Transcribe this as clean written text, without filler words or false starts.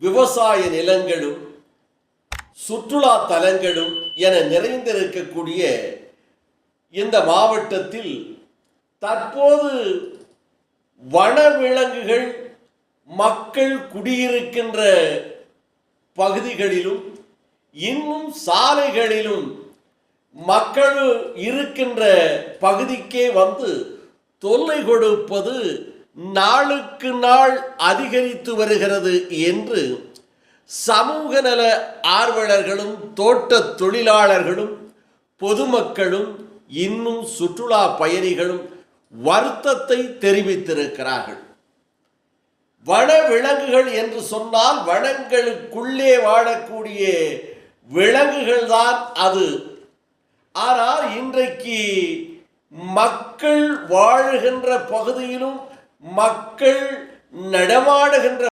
விவசாய நிலங்களும் சுற்றுலா தலங்களும் என நிறைந்திருக்கக்கூடிய இந்த மாவட்டத்தில் தற்போது வனவிலங்குகள் மக்கள் குடியிருக்கின்ற பகுதிகளிலும் இன்னும் சாலைகளிலும் மக்கள் இருக்கின்ற பகுதிக்கே வந்து தொல்லை கொடுப்பது நாளுக்கு நாள் அதிகரித்து வருகிறது என்று சமூக நல ஆர்வலர்களும் தோட்ட தொழிலாளர்களும் பொதுமக்களும் இன்னும் சுற்றுலா பயணிகளும் வருத்தத்தை தெரிவித்திருக்கிறார்கள். வனவிலங்குகள் என்று சொன்னால் வனங்களுக்குள்ளே வாழக்கூடிய விலங்குகள் தான் அது. ஆனால் இன்றைக்கு மக்கள் வாழுகின்ற பகுதியிலும் மக்கள் நடமாடுகின்ற